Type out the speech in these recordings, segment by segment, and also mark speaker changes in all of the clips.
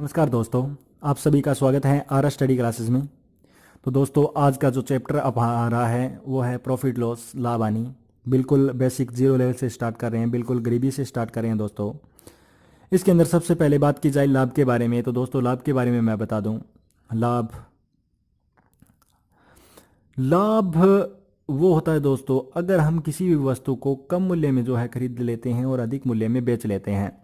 Speaker 1: नमस्कार दोस्तों, आप सभी का स्वागत है आर स्टडी क्लासेस में। तो दोस्तों, आज का जो चैप्टर अब आ रहा है वो है प्रॉफिट लॉस, लाभ हानि। बिल्कुल बेसिक जीरो लेवल से स्टार्ट कर रहे हैं, बिल्कुल गरीबी से स्टार्ट कर रहे हैं दोस्तों। इसके अंदर सबसे पहले बात की जाए लाभ के बारे में, तो दोस्तों लाभ के बारे में मैं बता दूं। लाभ लाभ वो होता है दोस्तों, अगर हम किसी भी वस्तु को कम मूल्य में जो है खरीद लेते हैं और अधिक मूल्य में बेच लेते हैं।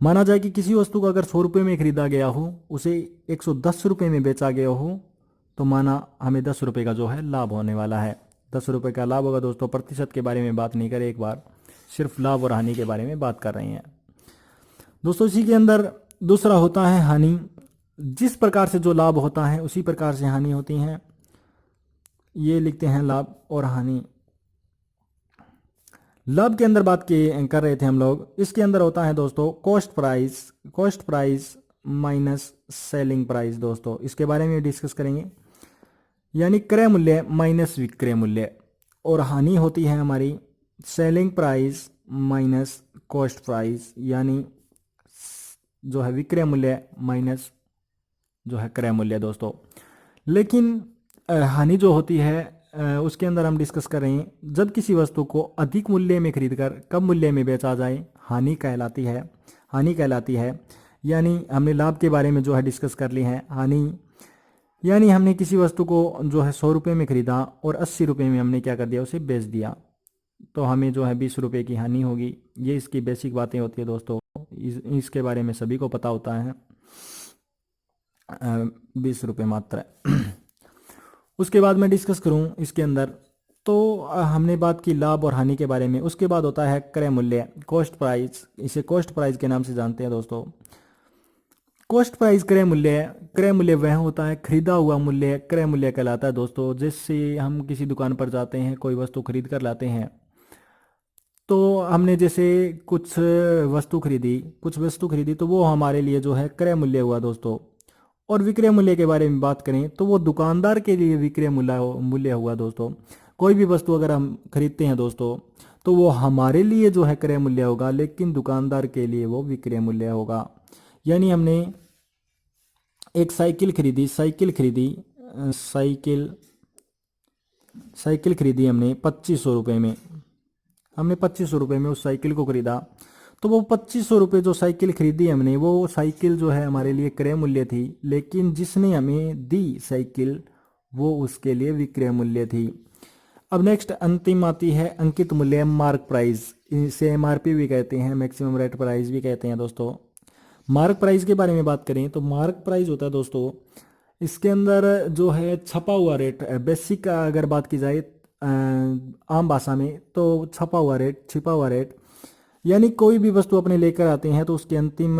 Speaker 1: माना जाए कि किसी वस्तु को अगर 100 रुपये में खरीदा गया हो, उसे 110 रुपये में बेचा गया हो, तो माना हमें 10 रुपये का जो है लाभ होने वाला है। 10 रुपये का लाभ होगा दोस्तों। प्रतिशत के बारे में बात नहीं करें, एक बार सिर्फ लाभ और हानि के बारे में बात कर रहे हैं दोस्तों। इसी के अंदर दूसरा होता है हानि। जिस प्रकार से जो लाभ होता है उसी प्रकार से हानि होती है। ये लिखते हैं लाभ और हानि। लाभ के अंदर बात कर रहे थे हम लोग। इसके अंदर होता है दोस्तों cost price minus selling price. दोस्तों इसके बारे में डिस्कस करेंगे, यानी क्रय मूल्य माइनस विक्रय मूल्य। और हानि होती है हमारी selling price minus cost price, यानी जो है विक्रय मूल्य माइनस जो है क्रय मूल्य दोस्तों। लेकिन हानि जो होती है उसके अंदर हम डिस्कस कर रहे हैं, जब किसी वस्तु को अधिक मूल्य में खरीदकर कम मूल्य में बेचा जाए, हानि कहलाती है। यानी हमने लाभ के बारे में जो है डिस्कस कर ली है। हानि यानी हमने किसी वस्तु को जो है 100 रुपये में खरीदा और 80 रुपये में हमने क्या कर दिया, उसे बेच दिया, तो हमें जो है 20 रुपये की हानि होगी। ये इसकी बेसिक बातें होती है दोस्तों। इसके बारे में सभी को पता होता है। 20 रुपये मात्र। उसके बाद मैं डिस्कस करूं इसके अंदर, तो हमने बात की लाभ और हानि के बारे में। उसके बाद होता है क्रय मूल्य, कॉस्ट प्राइस। इसे कॉस्ट प्राइस के नाम से जानते हैं दोस्तों। कॉस्ट प्राइस क्रय मूल्य वह होता है, खरीदा हुआ मूल्य क्रय मूल्य कहलाता है दोस्तों। जैसे हम किसी दुकान पर जाते हैं, कोई वस्तु खरीद कर लाते हैं, तो हमने जैसे कुछ वस्तु खरीदी तो वो हमारे लिए जो है क्रय मूल्य हुआ दोस्तों। और विक्रय मूल्य के बारे में बात करें तो वो दुकानदार के लिए विक्रय मूल्य हुआ दोस्तों। कोई भी वस्तु अगर हम खरीदते हैं दोस्तों, तो वो हमारे लिए जो है क्रय मूल्य होगा, लेकिन दुकानदार के लिए वो विक्रय मूल्य होगा। यानी हमने एक साइकिल खरीदी हमने 2500 रुपये में। हमने 2500 रुपये में उस साइकिल को खरीदा, तो वो 2500 रुपये जो साइकिल खरीदी हमने, वो साइकिल जो है हमारे लिए क्रय मूल्य थी, लेकिन जिसने हमें दी साइकिल वो उसके लिए विक्रय मूल्य थी। अब नेक्स्ट अंतिम आती है अंकित मूल्य, मार्क प्राइस। इसे एमआरपी भी कहते हैं, मैक्सिमम रेट प्राइस भी कहते हैं दोस्तों। मार्क प्राइस के बारे में बात करें तो मार्क प्राइस होता है दोस्तों, इसके अंदर जो है छपा हुआ रेट। बेसिक का अगर बात की जाए आम भाषा में, तो छिपा हुआ रेट। यानी कोई भी वस्तु अपने लेकर आते हैं तो उसके अंतिम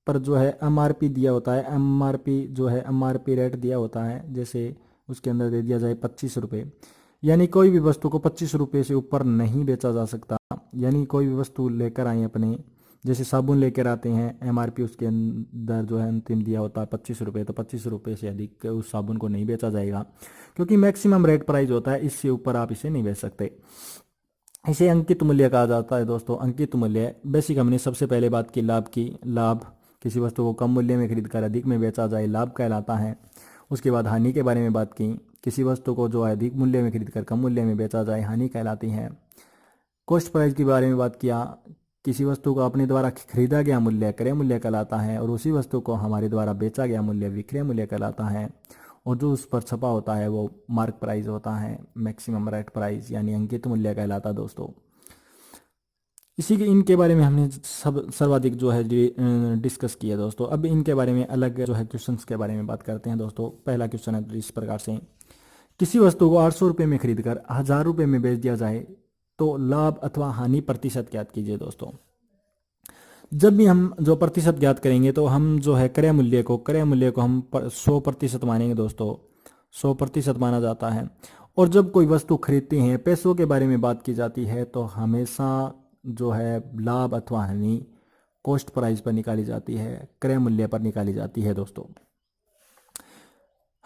Speaker 1: पर जो है एमआरपी दिया होता है। एमआरपी रेट दिया होता है। जैसे उसके अंदर दे दिया जाए 25 रुपये, यानी कोई भी वस्तु को 25 रुपये से ऊपर नहीं बेचा जा सकता। यानी कोई भी वस्तु लेकर आए अपने, जैसे साबुन लेकर आते हैं, एमआरपी उसके अंदर जो है अंतिम दिया होता है 25 रुपये, तो 25 रुपये से अधिक उस साबुन को नहीं बेचा जाएगा, क्योंकि मैक्सिमम रेट प्राइस होता है। इससे ऊपर आप इसे नहीं बेच सकते। इसे अंकित मूल्य कहा जाता है दोस्तों। अंकित मूल्य बेसिक हमने सबसे पहले बात की लाभ की। लाभ किसी वस्तु को कम मूल्य में खरीदकर अधिक में बेचा जाए, लाभ कहलाता है। उसके बाद हानि के बारे में बात की, किसी वस्तु को जो है अधिक मूल्य में खरीदकर कम मूल्य में बेचा जाए, हानि कहलाती है। कॉस्ट प्राइस के बारे में बात किया, किसी वस्तु को अपने द्वारा खरीदा गया मूल्य क्रय मूल्य कहलाता है, और उसी वस्तु को हमारे द्वारा बेचा गया मूल्य विक्रय मूल्य कहलाता है। और जो उस पर छपा होता है वो मार्क प्राइस होता है, मैक्सिमम रेट प्राइस, यानी अंकित मूल्य कहलाता है दोस्तों। इनके बारे में हमने सर्वाधिक जो है डिस्कस किया दोस्तों। अब इनके बारे में अलग जो है क्वेश्चंस के बारे में बात करते हैं दोस्तों। पहला क्वेश्चन है इस प्रकार से, किसी वस्तु को 800 रुपये में खरीदकर 1000 रुपये में बेच दिया जाए तो लाभ अथवा हानि प्रतिशत ज्ञात कीजिए दोस्तों। जब भी हम जो प्रतिशत ज्ञात करेंगे तो हम जो है क्रय मूल्य को हम 100% मानेंगे दोस्तों। 100% माना जाता है। और जब कोई वस्तु खरीदते हैं, पैसों के बारे में बात की जाती है, तो हमेशा जो है लाभ अथवा हानि कॉस्ट प्राइस पर निकाली जाती है, क्रय मूल्य पर निकाली जाती है दोस्तों।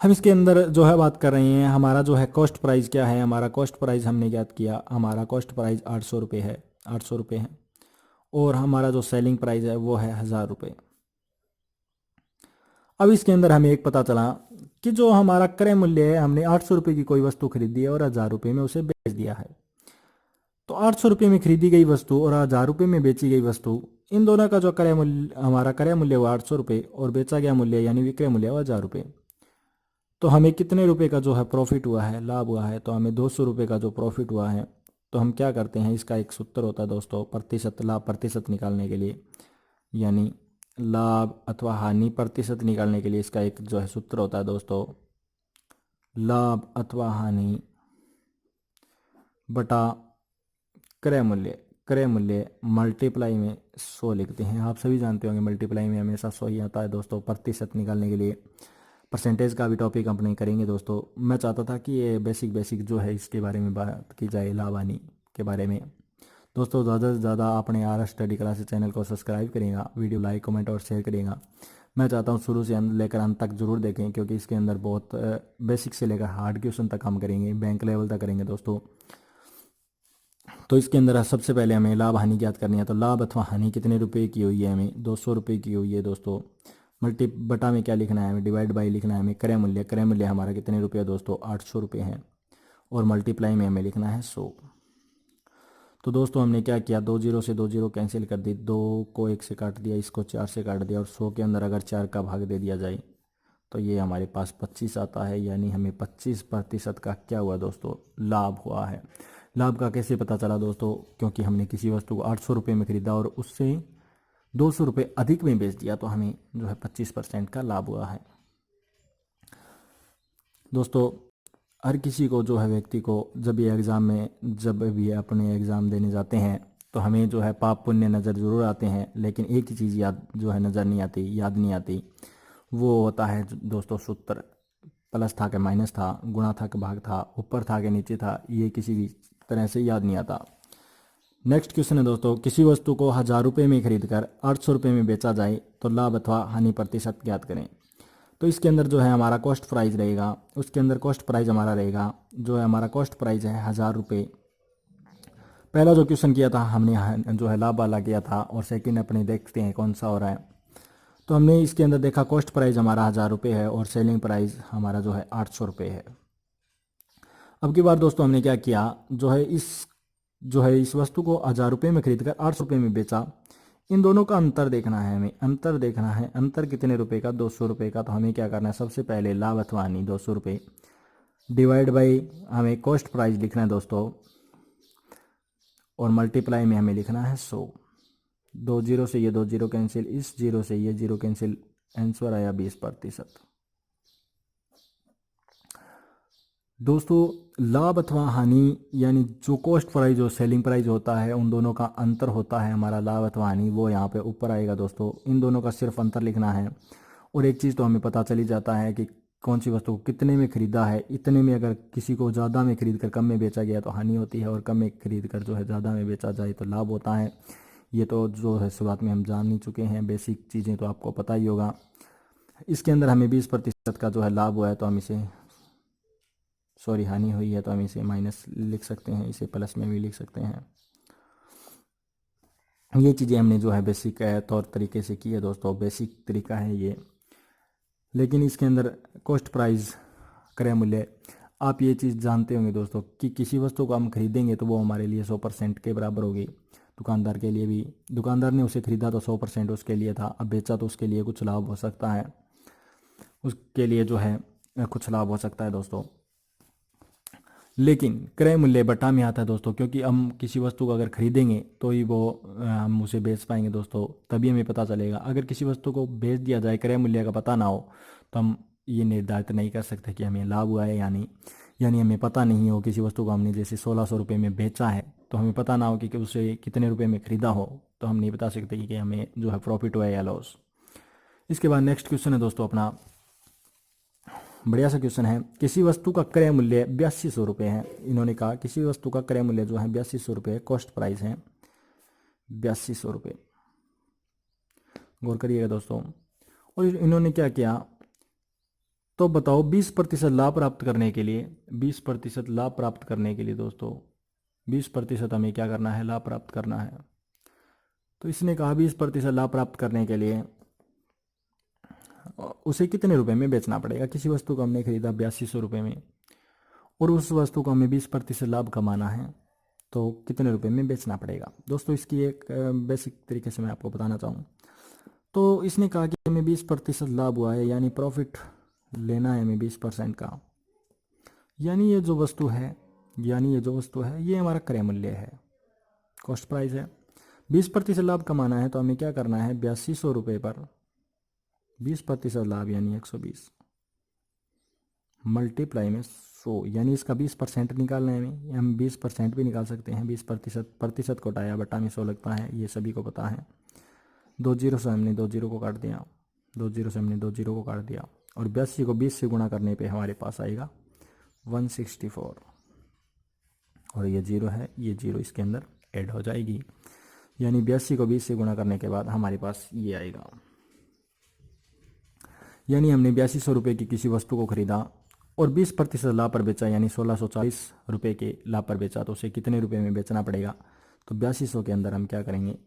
Speaker 1: हम इसके अंदर जो है बात कर रहे हैं, हमारा जो है कॉस्ट प्राइस क्या है। हमारा कॉस्ट प्राइस हमने ज्ञात किया, हमारा कॉस्ट प्राइस 800 रुपये है, 800 रुपये है। और हमारा जो सेलिंग प्राइस है वो है 1000 रुपये। अब इसके अंदर हमें एक पता चला कि जो हमारा क्रय मूल्य है, हमने 800 रुपये की कोई वस्तु खरीदी है और 1000 रुपये में उसे बेच दिया है। तो 800 रुपये में खरीदी गई वस्तु और 1000 रुपये में बेची गई वस्तु, इन दोनों का जो क्रय मूल्य, हमारा क्रय मूल्य हुआ 800 रुपये और बेचा गया मूल्य यानी विक्रय मूल्य हुआ 1000 रुपये। तो हमें कितने रुपए का जो है प्रॉफिट हुआ है, लाभ हुआ है, तो हमें 200 रुपये का जो प्रॉफिट हुआ है, तो हम क्या करते हैं, इसका एक सूत्र होता है दोस्तों, प्रतिशत लाभ प्रतिशत निकालने के लिए, यानी लाभ अथवा हानि प्रतिशत निकालने के लिए इसका एक जो है सूत्र होता है दोस्तों, लाभ अथवा हानि बटा क्रय मूल्य, क्रय मूल्य मल्टीप्लाई में 100 लिखते हैं। आप सभी जानते होंगे मल्टीप्लाई में हमेशा 100 ही आता है दोस्तों प्रतिशत निकालने के लिए। परसेंटेज का भी टॉपिक अपने करेंगे दोस्तों। मैं चाहता था कि ये बेसिक जो है इसके बारे में बात की जाए, लाभ हानि के बारे में। दोस्तों ज़्यादा से ज़्यादा अपने आर स्टडी क्लासेस चैनल को सब्सक्राइब करेगा, वीडियो लाइक कमेंट और शेयर करेगा। मैं चाहता हूँ शुरू से अंत लेकर अंत तक जरूर देखें, क्योंकि इसके अंदर बहुत बेसिक से लेकर हार्ड क्वेश्चन तक हम करेंगे, बैंक लेवल तक करेंगे दोस्तों। तो इसके अंदर सबसे पहले हमें लाभ हानि ज्ञात करनी है। तो लाभ अथवा हानि कितने रुपए की हुई है, हमें 200 रुपये की हुई है दोस्तों। मल्टी बटा में क्या लिखना है, हमें डिवाइड बाई लिखना है। हमें क्रय मूल्य, क्रय मूल्य हमारा कितने रुपये है दोस्तों, 800 रुपये है, और मल्टीप्लाई में हमें लिखना है 100। तो दोस्तों हमने क्या किया, 2 जीरो से 2 जीरो कैंसिल कर दी, 2 को 1 से काट दिया, इसको 4 से काट दिया, और 100 के अंदर अगर 4 का भाग दे दिया जाए तो ये हमारे पास 25 आता है, यानी हमें 25% का क्या हुआ दोस्तों, लाभ हुआ है। लाभ का कैसे पता चला दोस्तों, क्योंकि हमने किसी वस्तु को 800 रुपये में खरीदा और उससे 200 रुपये अधिक में बेच दिया, तो हमें जो है 25% का लाभ हुआ है दोस्तों। हर किसी को जो है व्यक्ति को जब भी एग्ज़ाम में, जब भी अपने एग्ज़ाम देने जाते हैं, तो हमें जो है पाप पुण्य नज़र ज़रूर आते हैं, लेकिन एक ही चीज़ याद जो है नज़र नहीं आती, याद नहीं आती, वो होता है दोस्तों सूत्र। प्लस था कि माइनस था, गुणा था कि भाग था, ऊपर था कि नीचे था, ये किसी भी तरह से याद नहीं आता। नेक्स्ट क्वेश्चन है दोस्तों, किसी वस्तु को 1000 रुपये में खरीद कर 800 रुपये में बेचा जाए तो लाभ अथवा हानि प्रतिशत ज्ञात करें। तो इसके अंदर जो है हमारा कॉस्ट प्राइस रहेगा, उसके अंदर कॉस्ट प्राइस हमारा रहेगा, जो है हमारा कॉस्ट प्राइस है 1000 रुपये। पहला जो क्वेश्चन किया था हमने जो है लाभ वाला किया था, और सेकंड अपने देखते हैं कौन सा हो रहा है। तो हमने इसके अंदर देखा कॉस्ट प्राइस हमारा 1000 रुपये है और सेलिंग प्राइस हमारा जो है 800 रुपये है। अब की बार दोस्तों हमने क्या किया, जो है इस वस्तु को 1000 रुपये में खरीद कर 800 रुपये में बेचा। इन दोनों का अंतर देखना है, हमें अंतर देखना है। अंतर कितने रुपए का, 200 रुपये का। तो हमें क्या करना है, सबसे पहले लाभ अथवा हानि 200 रुपये डिवाइड बाई हमें कॉस्ट प्राइस लिखना है दोस्तों, और मल्टीप्लाई में हमें लिखना है 100। 2 जीरो से ये 2 जीरो कैंसिल, इस जीरो से ये जीरो कैंसिल, आंसर आया 20%। दोस्तों लाभ अथवा हानि यानी जो कॉस्ट प्राइस और सेलिंग प्राइस होता है, उन दोनों का अंतर होता है हमारा लाभ अथवा हानि, वो यहाँ पे ऊपर आएगा दोस्तों। इन दोनों का सिर्फ अंतर लिखना है। और एक चीज़ तो हमें पता चल ही जाता है कि कौन सी वस्तु को कितने में खरीदा है। इतने में अगर किसी को ज़्यादा में खरीद कर कम में बेचा गया तो हानि होती है, और कम में खरीद कर जो है ज़्यादा में बेचा जाए तो लाभ होता है। ये तो जो है शुरुआत में हम जान ही चुके हैं, बेसिक चीज़ें तो आपको पता ही होगा। इसके अंदर हमें 20% का जो है लाभ हुआ है, तो हम इसे हानि हुई है, तो हम इसे माइनस लिख सकते हैं, इसे प्लस में भी लिख सकते हैं। ये चीज़ें हमने जो है बेसिक तौर तरीके से की है दोस्तों, बेसिक तरीका है ये। लेकिन इसके अंदर कॉस्ट प्राइस, क्रय मूल्य, आप ये चीज़ जानते होंगे दोस्तों कि किसी वस्तु को हम खरीदेंगे तो वो हमारे लिए 100% के बराबर होगी। दुकानदार के लिए भी, दुकानदार ने उसे खरीदा तो 100% उसके लिए था, अब बेचा तो उसके लिए कुछ लाभ हो सकता है, उसके लिए जो है कुछ लाभ हो सकता है दोस्तों। लेकिन क्रय मूल्य बटा में आता है दोस्तों, क्योंकि हम किसी वस्तु को अगर खरीदेंगे तो ही वो हम उसे बेच पाएंगे दोस्तों, तभी हमें पता चलेगा। अगर किसी वस्तु को बेच दिया जाए, क्रय मूल्य का पता ना हो, तो हम ये निर्धारित नहीं कर सकते कि हमें लाभ हुआ है यानी हमें पता नहीं हो, किसी वस्तु को हमने जैसे 1600 रुपये में बेचा है, तो हमें पता ना हो कि उसे कितने रुपये में खरीदा हो, तो हम नहीं बता सकते कि हमें जो है प्रॉफिट हुआ है या लॉस। इसके बाद नेक्स्ट क्वेश्चन है दोस्तों अपना, बढ़िया सा क्वेश्चन है। किसी वस्तु का क्रय मूल्य 8200 रुपये है। इन्होंने कहा किसी वस्तु का क्रय मूल्य जो है 8200 रुपये, कॉस्ट प्राइस है 8200 रुपये। गौर करिएगा दोस्तों। और इन्होंने क्या किया, तो बताओ 20% लाभ प्राप्त करने के लिए, 20% लाभ प्राप्त करने के लिए दोस्तों, 20% हमें क्या करना है, लाभ प्राप्त करना है। तो इसने कहा 20% लाभ प्राप्त करने के लिए उसे कितने रुपए में बेचना पड़ेगा। किसी वस्तु को हमने खरीदा 8200 रुपये में और उस वस्तु को हमें 20% लाभ कमाना है, तो कितने रुपए में बेचना पड़ेगा। दोस्तों इसकी एक बेसिक तरीके से मैं आपको बताना चाहूँ तो इसने कहा कि हमें 20% लाभ हुआ है, यानी प्रॉफिट लेना है हमें 20% का, यानी ये जो वस्तु है ये हमारा क्रय मूल्य है, कॉस्ट प्राइस है। 20% लाभ कमाना है तो हमें क्या करना है, 8200 रुपये पर 20% लाभ यानी 120 मल्टीप्लाई में 100, यानी इसका 20% निकालना है हमें। हम 20% भी निकाल सकते हैं, 20% को हटाया बटा में 100 लगता है, ये सभी को पता है। 2 जीरो से हमने 2 जीरो को काट दिया, 2 जीरो से हमने 2 जीरो को काट दिया और 82 को 20 से गुणा करने पे हमारे पास आएगा 164 और ये जीरो है, ये जीरो इसके अंदर ऐड हो जाएगी, यानी 82 को 20 से गुणा करने के बाद हमारे पास ये आएगा। यानी हमने 8200 रुपये की किसी वस्तु को खरीदा और 20% लाभ पर बेचा, यानी 1640 रुपये के लाभ पर बेचा, तो उसे कितने रुपए में बेचना पड़ेगा। तो 8200 के अंदर हम क्या करेंगे,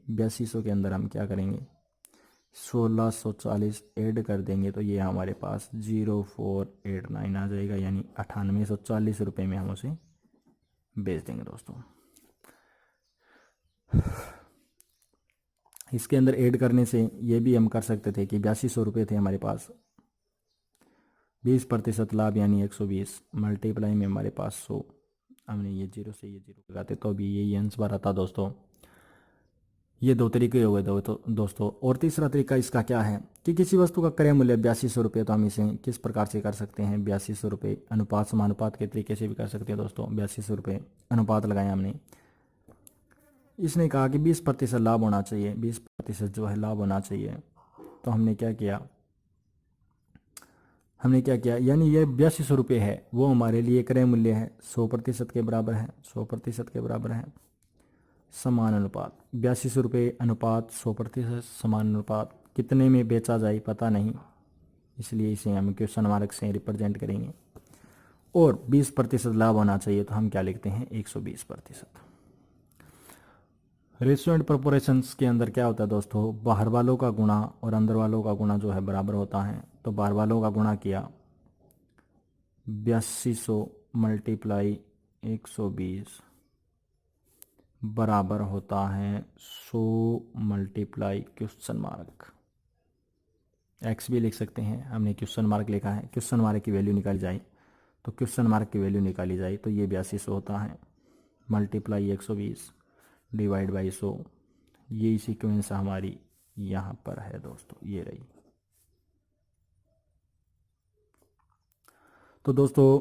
Speaker 1: 1640 ऐड कर देंगे तो ये हमारे पास 0489 आ जाएगा, यानी 9840 रुपये में हम उसे बेच देंगे। दोस्तों इसके अंदर ऐड करने से ये भी हम कर सकते थे कि 8200 रुपये थे हमारे पास, 20% लाभ यानी 120 मल्टीप्लाई में हमारे पास 100, हमने ये जीरो से ये जीरो लगाते तो अभी यही आंसर आता। दोस्तों ये दो तरीके हो गए दोस्तों। और तीसरा तरीका इसका क्या है कि किसी वस्तु का क्रय मूल्य 8200 रुपये, तो हम इसे किस प्रकार से कर सकते हैं, 8200 रुपये अनुपात समानुपात के तरीके से भी कर सकते हैं। दोस्तों 8200 रुपये अनुपात लगाया हमने, इसने कहा कि 20% लाभ होना चाहिए, 20% जो है लाभ होना चाहिए, तो हमने क्या किया, यानी ये 8200 रुपये है वो हमारे लिए क्रय मूल्य है, 100% के बराबर है, 100% के बराबर है। समान अनुपात 8200 रुपये अनुपात 100% समान अनुपात, कितने में बेचा जाए पता नहीं, इसलिए इसे हम क्वेश्चन मार्क से रिप्रेजेंट करेंगे। और 20% लाभ होना चाहिए तो हम क्या लिखते हैं, 120%। रेशियो एंड प्रोपोर्शंस के अंदर क्या होता है दोस्तों, बाहर वालों का गुणा और अंदर वालों का गुणा जो है बराबर होता है। तो बाहर वालों का गुणा किया 8200 मल्टीप्लाई 120 बराबर होता है 100 मल्टीप्लाई क्वेश्चन मार्क, एक्स भी लिख सकते हैं, हमने क्वेश्चन मार्क लिखा है। क्वेश्चन मार्क की वैल्यू निकाली जाए तो क्वेश्चन मार्क की वैल्यू निकाली जाए तो ये 8200 होता है मल्टीप्लाई 120 डिवाइड बाई 100, यही सीक्वेंस हमारी यहाँ पर है दोस्तों, ये रही। तो दोस्तों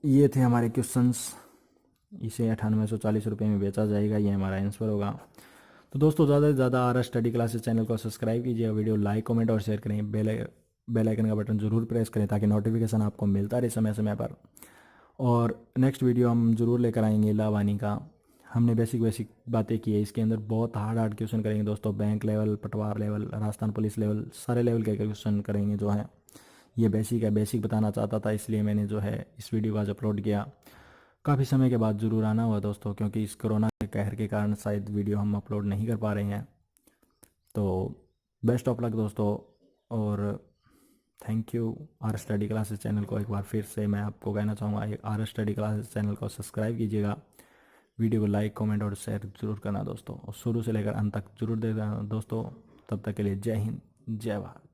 Speaker 1: ये थे हमारे क्वेश्चंस, इसे 9840 रुपये में बेचा जाएगा, ये हमारा आंसर होगा। तो दोस्तों ज़्यादा से ज़्यादा आर स्टडी क्लासेस चैनल को सब्सक्राइब कीजिए, वीडियो लाइक कमेंट और शेयर करें, बेल आइकन का बटन ज़रूर प्रेस करें ताकि नोटिफिकेशन आपको मिलता रहे समय समय पर। और नेक्स्ट वीडियो हम ज़रूर लेकर आएंगे लाभ हानि का, हमने बेसिक बातें की है, इसके अंदर बहुत हार्ड क्वेश्चन करेंगे दोस्तों, बैंक लेवल, पटवार लेवल, राजस्थान पुलिस लेवल, सारे लेवल के क्वेश्चन करेंगे जो है। ये बेसिक है, बेसिक बताना चाहता था इसलिए मैंने जो है इस वीडियो को आज अपलोड किया। काफ़ी समय के बाद ज़रूर आना हुआ दोस्तों, क्योंकि इस कोरोना के कहर के कारण शायद वीडियो हम अपलोड नहीं कर पा रहे हैं। तो बेस्ट ऑफ लक दोस्तों, और thank you. R study classes channel को एक बार फिर से मैं आपको कहना चाहूँगा, आर स्टडी क्लासेस चैनल को सब्सक्राइब कीजिएगा, वीडियो को लाइक कमेंट और शेयर जरूर करना दोस्तों, और शुरू से लेकर अंत तक जरूर देखना दोस्तों। तब तक के लिए जय हिंद, जय भारत।